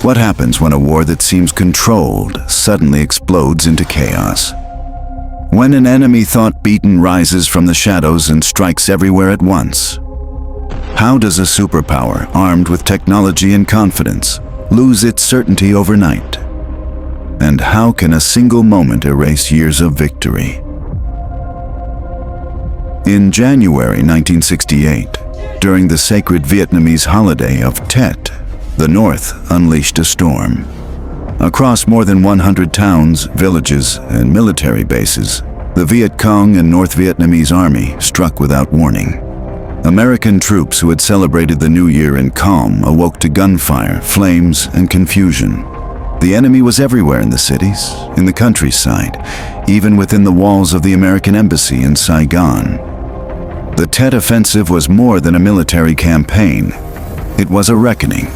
What happens when a war that seems controlled suddenly explodes into chaos? When an enemy thought beaten rises from the shadows and strikes everywhere at once? How does a superpower armed with technology and confidence lose its certainty overnight? And how can a single moment erase years of victory? In January 1968, during the sacred Vietnamese holiday of Tet, the North unleashed a storm. Across more than 100 towns, villages, and military bases, the Viet Cong and North Vietnamese army struck without warning. American troops who had celebrated the New Year in calm awoke to gunfire, flames, and confusion. The enemy was everywhere in the cities, in the countryside, even within the walls of the American embassy in Saigon. The Tet Offensive was more than a military campaign. It was a reckoning.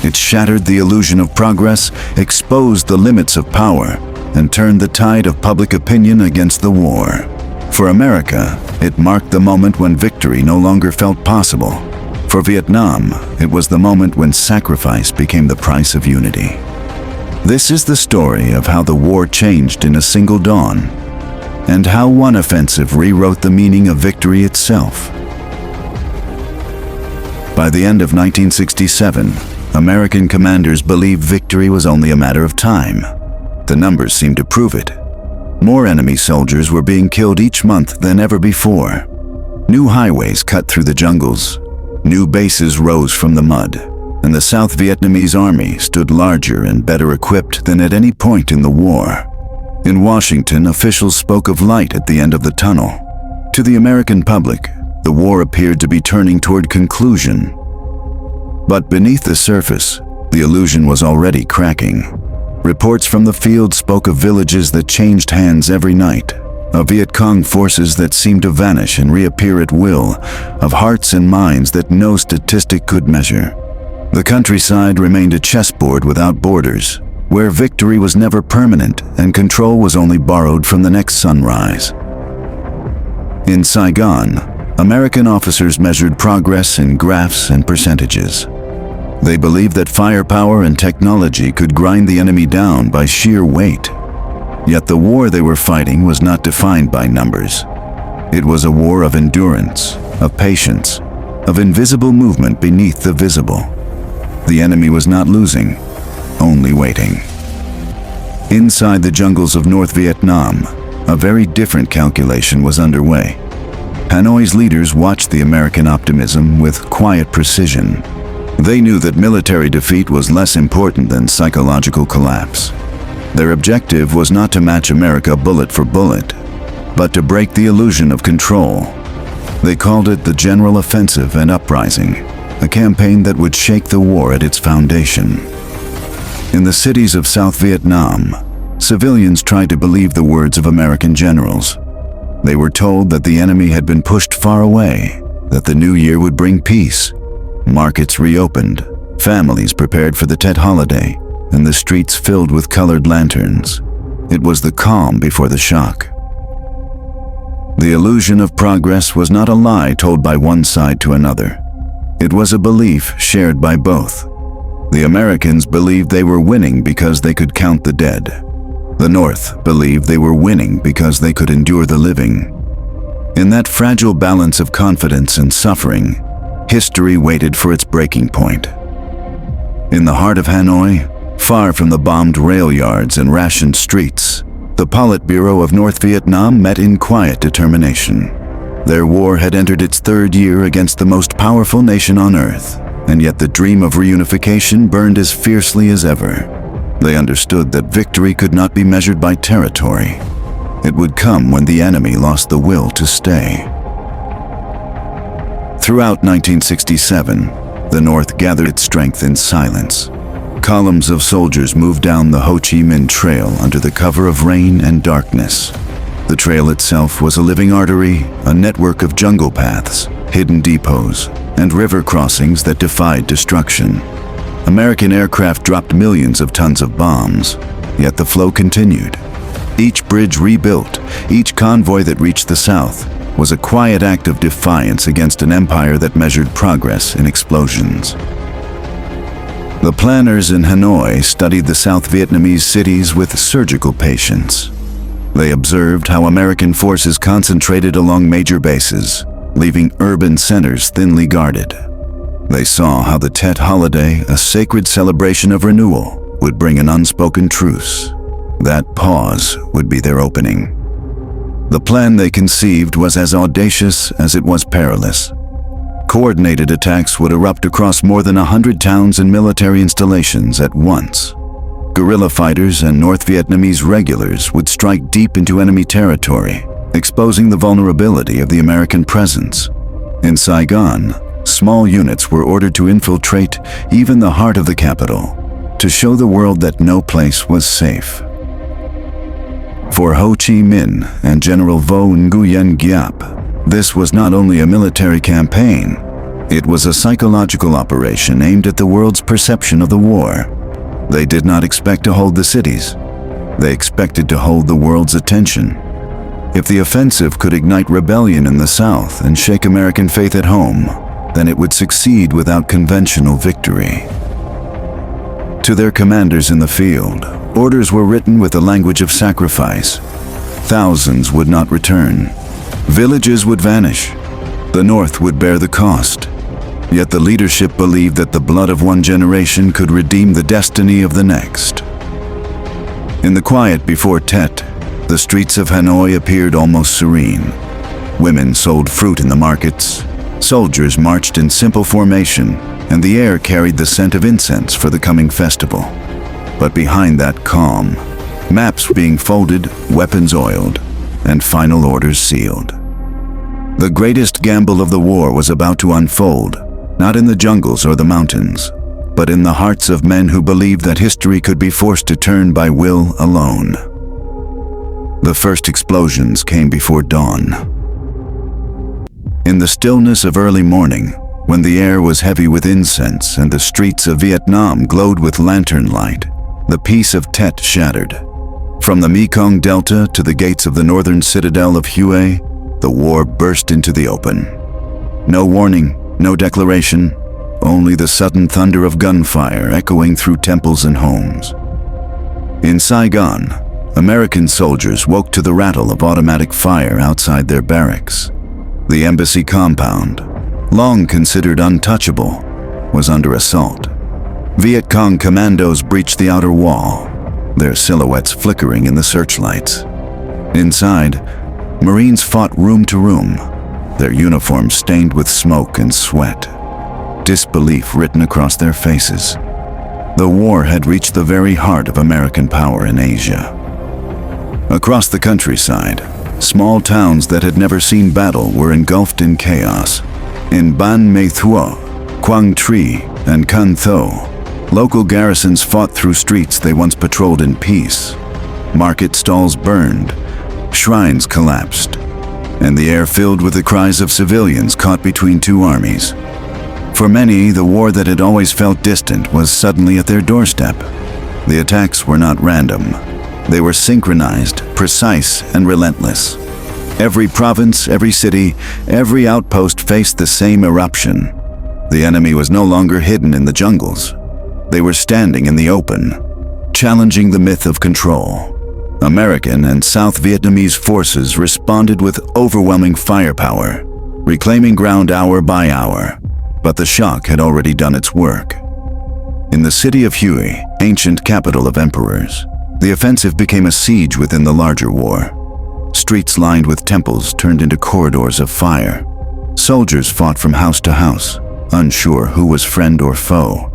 It shattered the illusion of progress, exposed the limits of power, and turned the tide of public opinion against the war. For America, it marked the moment when victory no longer felt possible. For Vietnam, it was the moment when sacrifice became the price of unity. This is the story of how the war changed in a single dawn, and how one offensive rewrote the meaning of victory itself. By the end of 1967, American commanders believed victory was only a matter of time. The numbers seemed to prove it. More enemy soldiers were being killed each month than ever before. New highways cut through the jungles. New bases rose from the mud. And the South Vietnamese army stood larger and better equipped than at any point in the war. In Washington, officials spoke of light at the end of the tunnel. To the American public, the war appeared to be turning toward conclusion. But beneath the surface, the illusion was already cracking. Reports from the field spoke of villages that changed hands every night, of Viet Cong forces that seemed to vanish and reappear at will, of hearts and minds that no statistic could measure. The countryside remained a chessboard without borders, where victory was never permanent and control was only borrowed from the next sunrise. In Saigon, American officers measured progress in graphs and percentages. They believed that firepower and technology could grind the enemy down by sheer weight. Yet the war they were fighting was not defined by numbers. It was a war of endurance, of patience, of invisible movement beneath the visible. The enemy was not losing, only waiting. Inside the jungles of North Vietnam, a very different calculation was underway. Hanoi's leaders watched the American optimism with quiet precision. They knew that military defeat was less important than psychological collapse. Their objective was not to match America bullet for bullet, but to break the illusion of control. They called it the General Offensive and Uprising, a campaign that would shake the war at its foundation. In the cities of South Vietnam, civilians tried to believe the words of American generals. They were told that the enemy had been pushed far away, that the new year would bring peace. Markets reopened, families prepared for the Tet holiday, and the streets filled with colored lanterns. It was the calm before the shock. The illusion of progress was not a lie told by one side to another. It was a belief shared by both. The Americans believed they were winning because they could count the dead. The North believed they were winning because they could endure the living. In that fragile balance of confidence and suffering, history waited for its breaking point. In the heart of Hanoi, far from the bombed rail yards and rationed streets, the Politburo of North Vietnam met in quiet determination. Their war had entered its third year against the most powerful nation on earth, and yet the dream of reunification burned as fiercely as ever. They understood that victory could not be measured by territory. It would come when the enemy lost the will to stay. Throughout 1967, the North gathered its strength in silence. Columns of soldiers moved down the Ho Chi Minh Trail under the cover of rain and darkness. The trail itself was a living artery, a network of jungle paths, hidden depots, and river crossings that defied destruction. American aircraft dropped millions of tons of bombs, yet the flow continued. Each bridge rebuilt, each convoy that reached the south, was a quiet act of defiance against an empire that measured progress in explosions. The planners in Hanoi studied the South Vietnamese cities with surgical patience. They observed how American forces concentrated along major bases, leaving urban centers thinly guarded. They saw how the Tet holiday, a sacred celebration of renewal, would bring an unspoken truce. That pause would be their opening. The plan they conceived was as audacious as it was perilous. Coordinated attacks would erupt across more than 100 towns and military installations at once. Guerrilla fighters and North Vietnamese regulars would strike deep into enemy territory, exposing the vulnerability of the American presence. In Saigon, small units were ordered to infiltrate even the heart of the capital, to show the world that no place was safe. For Ho Chi Minh and General Vo Nguyen Giap, this was not only a military campaign, it was a psychological operation aimed at the world's perception of the war. They did not expect to hold the cities. They expected to hold the world's attention. If the offensive could ignite rebellion in the South and shake American faith at home, then it would succeed without conventional victory. To their commanders in the field, orders were written with the language of sacrifice. Thousands would not return. Villages would vanish. The North would bear the cost. Yet the leadership believed that the blood of one generation could redeem the destiny of the next. In the quiet before Tet, the streets of Hanoi appeared almost serene. Women sold fruit in the markets. Soldiers marched in simple formation, and the air carried the scent of incense for the coming festival. But behind that calm, maps being folded, weapons oiled, and final orders sealed. The greatest gamble of the war was about to unfold, not in the jungles or the mountains, but in the hearts of men who believed that history could be forced to turn by will alone. The first explosions came before dawn. In the stillness of early morning, when the air was heavy with incense and the streets of Vietnam glowed with lantern light, the peace of Tet shattered. From the Mekong Delta to the gates of the northern citadel of Huế, the war burst into the open. No warning, no declaration, only the sudden thunder of gunfire echoing through temples and homes. In Saigon, American soldiers woke to the rattle of automatic fire outside their barracks. The embassy compound, long considered untouchable, was under assault. Viet Cong commandos breached the outer wall, their silhouettes flickering in the searchlights. Inside, Marines fought room to room, their uniforms stained with smoke and sweat, disbelief written across their faces. The war had reached the very heart of American power in Asia. Across the countryside, small towns that had never seen battle were engulfed in chaos. In Ban Mae Thuo, Quang Tri, and Can Tho, local garrisons fought through streets they once patrolled in peace. Market stalls burned, shrines collapsed, and the air filled with the cries of civilians caught between two armies. For many, the war that had always felt distant was suddenly at their doorstep. The attacks were not random. They were synchronized, precise, and relentless. Every province, every city, every outpost faced the same eruption. The enemy was no longer hidden in the jungles. They were standing in the open, challenging the myth of control. American and South Vietnamese forces responded with overwhelming firepower, reclaiming ground hour by hour. But the shock had already done its work. In the city of Huế, ancient capital of emperors, the offensive became a siege within the larger war. Streets lined with temples turned into corridors of fire. Soldiers fought from house to house, unsure who was friend or foe.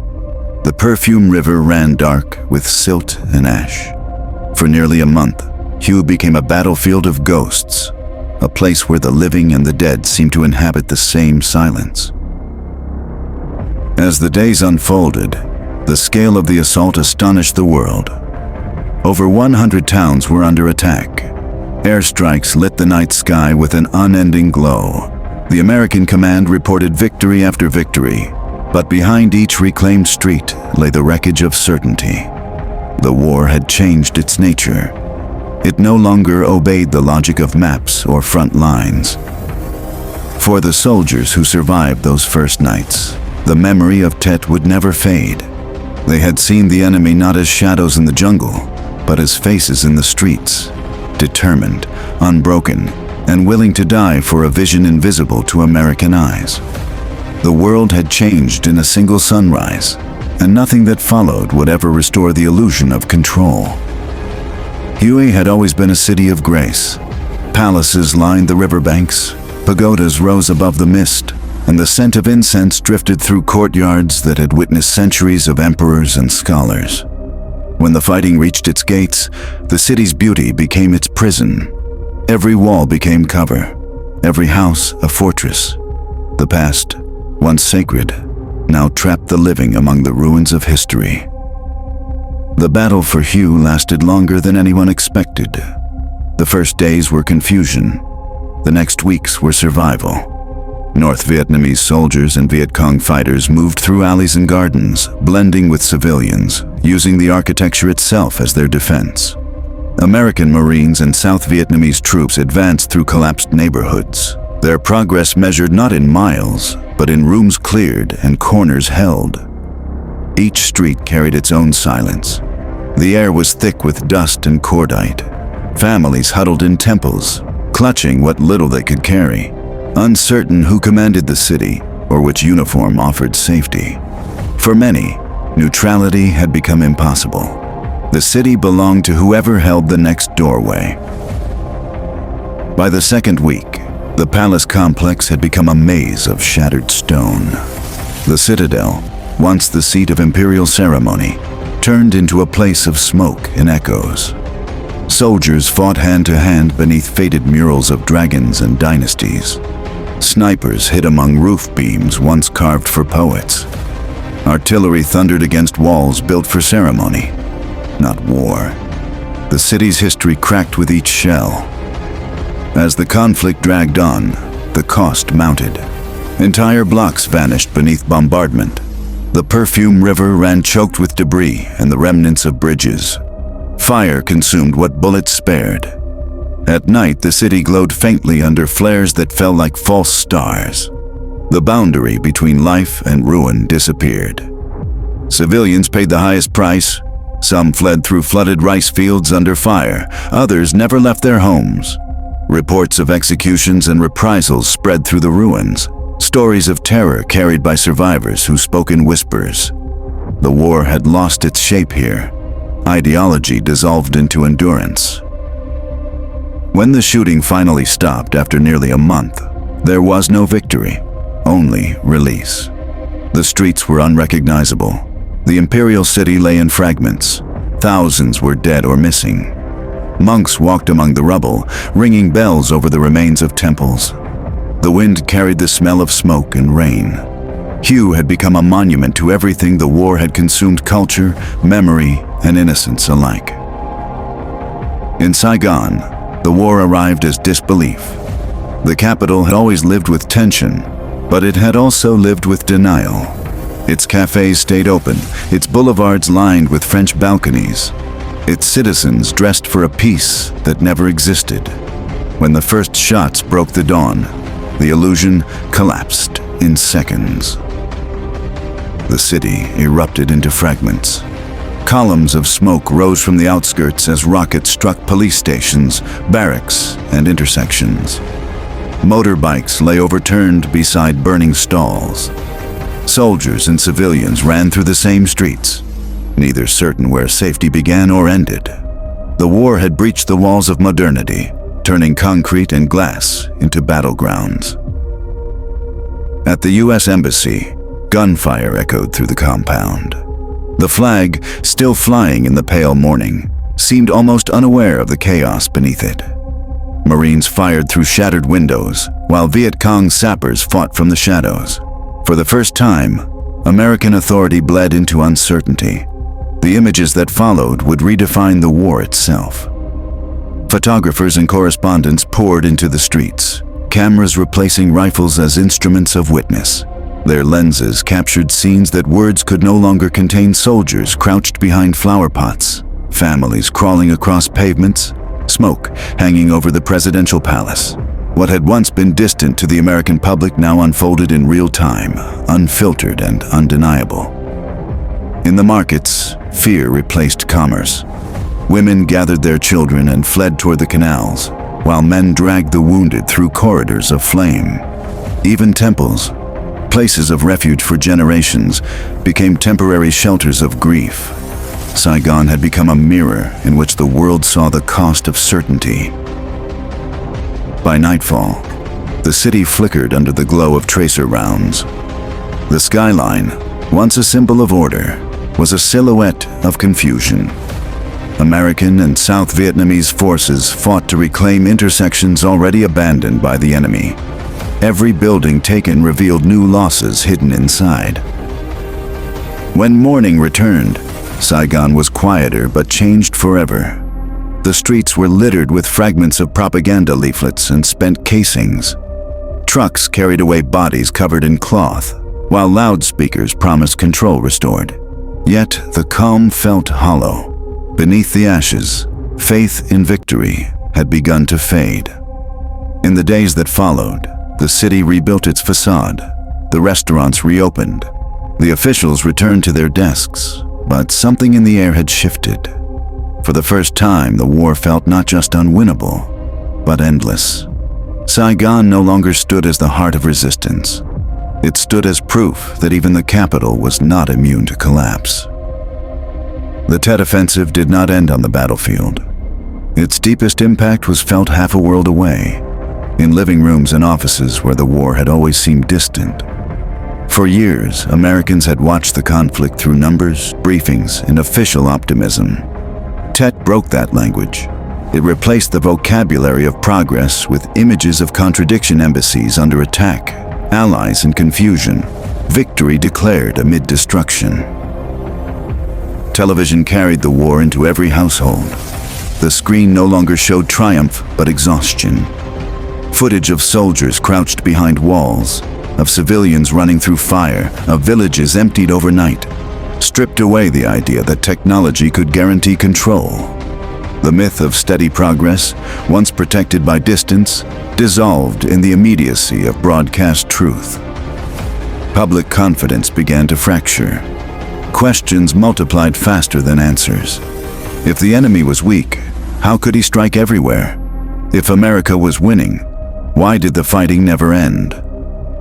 The perfume river ran dark with silt and ash. For nearly a month, Huế became a battlefield of ghosts, a place where the living and the dead seemed to inhabit the same silence. As the days unfolded, the scale of the assault astonished the world. Over 100 towns were under attack. Airstrikes lit the night sky with an unending glow. The American command reported victory after victory, but behind each reclaimed street lay the wreckage of certainty. The war had changed its nature. It no longer obeyed the logic of maps or front lines. For the soldiers who survived those first nights, the memory of Tet would never fade. They had seen the enemy not as shadows in the jungle, but as faces in the streets, determined, unbroken, and willing to die for a vision invisible to American eyes. The world had changed in a single sunrise, and nothing that followed would ever restore the illusion of control. Huế had always been a city of grace. Palaces lined the riverbanks, pagodas rose above the mist, and the scent of incense drifted through courtyards that had witnessed centuries of emperors and scholars. When the fighting reached its gates, the city's beauty became its prison. Every wall became cover, every house a fortress. The past, once sacred, now trapped the living among the ruins of history. The battle for Huế lasted longer than anyone expected. The first days were confusion. The next weeks were survival. North Vietnamese soldiers and Viet Cong fighters moved through alleys and gardens, blending with civilians, using the architecture itself as their defense. American Marines and South Vietnamese troops advanced through collapsed neighborhoods, their progress measured not in miles, but in rooms cleared and corners held. Each street carried its own silence. The air was thick with dust and cordite. Families huddled in temples, clutching what little they could carry, uncertain who commanded the city or which uniform offered safety. For many, neutrality had become impossible. The city belonged to whoever held the next doorway. By the second week, the palace complex had become a maze of shattered stone. The citadel, once the seat of imperial ceremony, turned into a place of smoke and echoes. Soldiers fought hand-to-hand beneath faded murals of dragons and dynasties. Snipers hid among roof beams once carved for poets. Artillery thundered against walls built for ceremony, not war. The city's history cracked with each shell. As the conflict dragged on, the cost mounted. Entire blocks vanished beneath bombardment. The Perfume River ran choked with debris and the remnants of bridges. Fire consumed what bullets spared. At night, the city glowed faintly under flares that fell like false stars. The boundary between life and ruin disappeared. Civilians paid the highest price. Some fled through flooded rice fields under fire. Others never left their homes. Reports of executions and reprisals spread through the ruins. Stories of terror carried by survivors who spoke in whispers. The war had lost its shape here. Ideology dissolved into endurance. When the shooting finally stopped after nearly a month, there was no victory, only release. The streets were unrecognizable. The imperial city lay in fragments. Thousands were dead or missing. Monks walked among the rubble, ringing bells over the remains of temples. The wind carried the smell of smoke and rain. Huế had become a monument to everything the war had consumed: culture, memory, and innocence alike. In Saigon, the war arrived as disbelief. The capital had always lived with tension, but it had also lived with denial. Its cafes stayed open, its boulevards lined with French balconies, its citizens dressed for a peace that never existed. When the first shots broke the dawn, the illusion collapsed in seconds. The city erupted into fragments. Columns of smoke rose from the outskirts as rockets struck police stations, barracks, and intersections. Motorbikes lay overturned beside burning stalls. Soldiers and civilians ran through the same streets, neither certain where safety began or ended. The war had breached the walls of modernity, turning concrete and glass into battlegrounds. At the U.S. Embassy, gunfire echoed through the compound. The flag, still flying in the pale morning, seemed almost unaware of the chaos beneath it. Marines fired through shattered windows, while Viet Cong sappers fought from the shadows. For the first time, American authority bled into uncertainty. The images that followed would redefine the war itself. Photographers and correspondents poured into the streets, cameras replacing rifles as instruments of witness. Their lenses captured scenes that words could no longer contain: soldiers crouched behind flower pots, families crawling across pavements, smoke hanging over the presidential palace. What had once been distant to the American public now unfolded in real time, unfiltered and undeniable. In the markets, fear replaced commerce. Women gathered their children and fled toward the canals, while men dragged the wounded through corridors of flame. Even temples, places of refuge for generations, became temporary shelters of grief. Saigon had become a mirror in which the world saw the cost of certainty. By nightfall, the city flickered under the glow of tracer rounds. The skyline, once a symbol of order, was a silhouette of confusion. American and South Vietnamese forces fought to reclaim intersections already abandoned by the enemy. Every building taken revealed new losses hidden inside. When morning returned, Saigon was quieter but changed forever. The streets were littered with fragments of propaganda leaflets and spent casings. Trucks carried away bodies covered in cloth, while loudspeakers promised control restored. Yet the calm felt hollow. Beneath the ashes, faith in victory had begun to fade. In the days that followed, the city rebuilt its facade. The restaurants reopened. The officials returned to their desks, but something in the air had shifted. For the first time, the war felt not just unwinnable, but endless. Saigon no longer stood as the heart of resistance. It stood as proof that even the capital was not immune to collapse. The Tet Offensive did not end on the battlefield. Its deepest impact was felt half a world away, in living rooms and offices where the war had always seemed distant. For years, Americans had watched the conflict through numbers, briefings, and official optimism. Tet broke that language. It replaced the vocabulary of progress with images of contradiction, embassies under attack, allies in confusion, victory declared amid destruction. Television carried the war into every household. The screen no longer showed triumph, but exhaustion. Footage of soldiers crouched behind walls, of civilians running through fire, of villages emptied overnight, stripped away the idea that technology could guarantee control. The myth of steady progress, once protected by distance, dissolved in the immediacy of broadcast truth. Public confidence began to fracture. Questions multiplied faster than answers. If the enemy was weak, how could he strike everywhere? If America was winning, why did the fighting never end?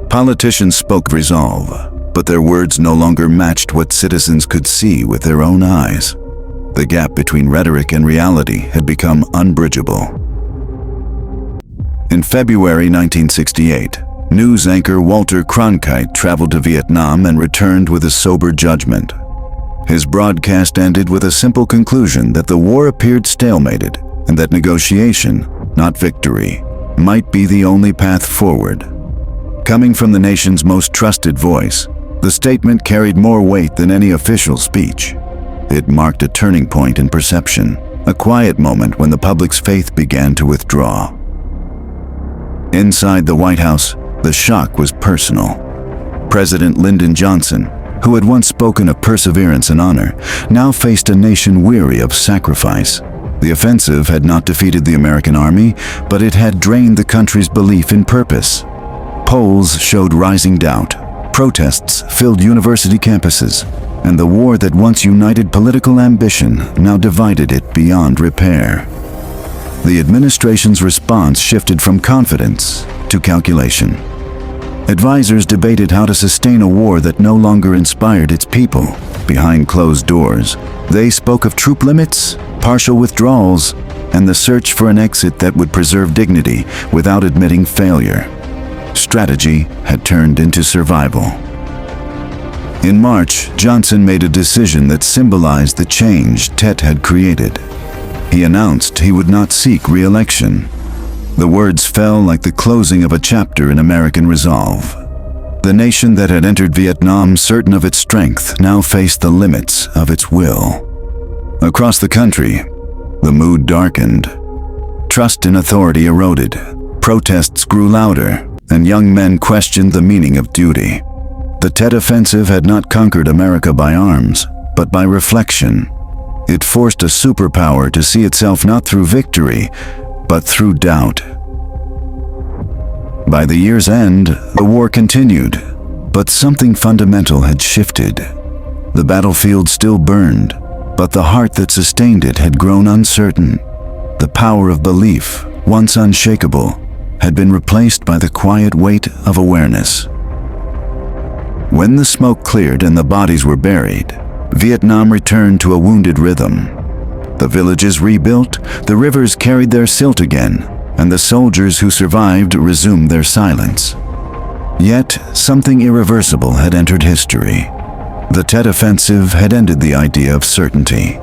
Politicians spoke resolve, but their words no longer matched what citizens could see with their own eyes. The gap between rhetoric and reality had become unbridgeable. In February 1968, news anchor Walter Cronkite traveled to Vietnam and returned with a sober judgment. His broadcast ended with a simple conclusion that the war appeared stalemated and that negotiation, not victory, might be the only path forward. Coming from the nation's most trusted voice, the statement carried more weight than any official speech. It marked a turning point in perception, a quiet moment when the public's faith began to withdraw. Inside the White House, the shock was personal. President Lyndon Johnson, who had once spoken of perseverance and honor, now faced a nation weary of sacrifice. The offensive had not defeated the American army, but it had drained the country's belief in purpose. Polls showed rising doubt. Protests filled university campuses, and the war that once united political ambition now divided it beyond repair. The administration's response shifted from confidence to calculation. Advisors debated how to sustain a war that no longer inspired its people. Behind closed doors, they spoke of troop limits, partial withdrawals, and the search for an exit that would preserve dignity without admitting failure. Strategy had turned into survival. In March, Johnson made a decision that symbolized the change Tet had created. He announced he would not seek re-election. The words fell like the closing of a chapter in American resolve. The nation that had entered Vietnam certain of its strength now faced the limits of its will. Across the country, the mood darkened. Trust in authority eroded. Protests grew louder, and young men questioned the meaning of duty. The Tet Offensive had not conquered America by arms, but by reflection. It forced a superpower to see itself not through victory, but through doubt. By the year's end, the war continued, but something fundamental had shifted. The battlefield still burned, but the heart that sustained it had grown uncertain. The power of belief, once unshakable, had been replaced by the quiet weight of awareness. When the smoke cleared and the bodies were buried, Vietnam returned to a wounded rhythm. The villages rebuilt, the rivers carried their silt again, and the soldiers who survived resumed their silence. Yet, something irreversible had entered history. The Tet Offensive had ended the idea of certainty.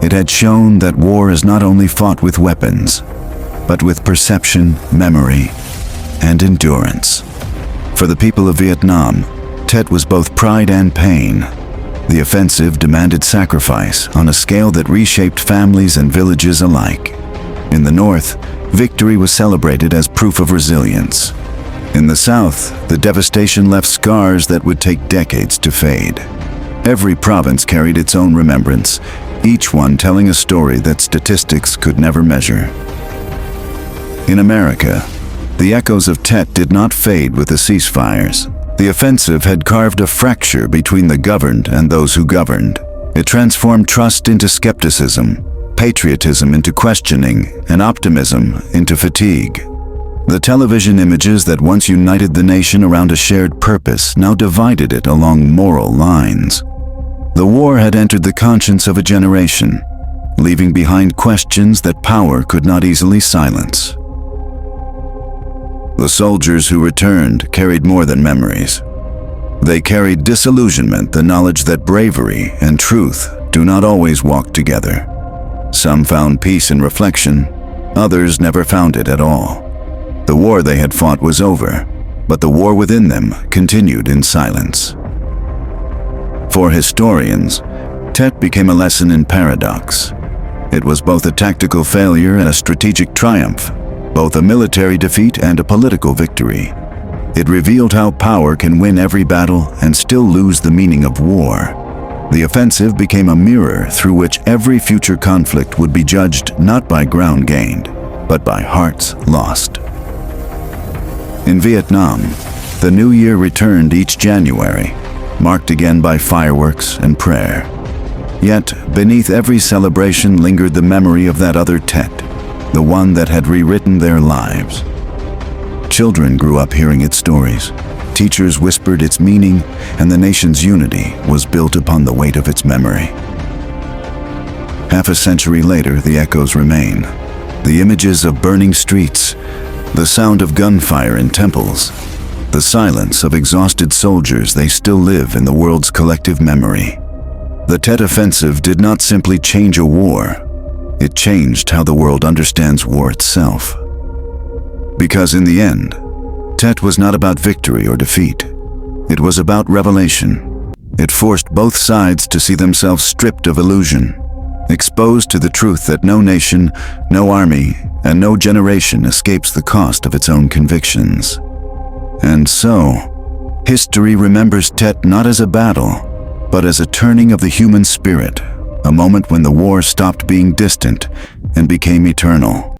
It had shown that war is not only fought with weapons, but with perception, memory, and endurance. For the people of Vietnam, Tet was both pride and pain. The offensive demanded sacrifice on a scale that reshaped families and villages alike. In the north, victory was celebrated as proof of resilience. In the south, the devastation left scars that would take decades to fade. Every province carried its own remembrance, each one telling a story that statistics could never measure. In America, the echoes of Tet did not fade with the ceasefires. The offensive had carved a fracture between the governed and those who governed. It transformed trust into skepticism, patriotism into questioning, and optimism into fatigue. The television images that once united the nation around a shared purpose now divided it along moral lines. The war had entered the conscience of a generation, leaving behind questions that power could not easily silence. The soldiers who returned carried more than memories. They carried disillusionment, the knowledge that bravery and truth do not always walk together. Some found peace in reflection, others never found it at all. The war they had fought was over, but the war within them continued in silence. For historians, Tet became a lesson in paradox. It was both a tactical failure and a strategic triumph, both a military defeat and a political victory. It revealed how power can win every battle and still lose the meaning of war. The offensive became a mirror through which every future conflict would be judged not by ground gained, but by hearts lost. In Vietnam, the new year returned each January, marked again by fireworks and prayer. Yet, beneath every celebration lingered the memory of that other Tet, the one that had rewritten their lives. Children grew up hearing its stories. Teachers whispered its meaning, and the nation's unity was built upon the weight of its memory. Half a century later, the echoes remain. The images of burning streets, the sound of gunfire in temples, the silence of exhausted soldiers, they still live in the world's collective memory. The Tet Offensive did not simply change a war, it changed how the world understands war itself. Because in the end, Tet was not about victory or defeat. It was about revelation. It forced both sides to see themselves stripped of illusion, exposed to the truth that no nation, no army, and no generation escapes the cost of its own convictions. And so, history remembers Tet not as a battle, but as a turning of the human spirit, a moment when the war stopped being distant and became eternal.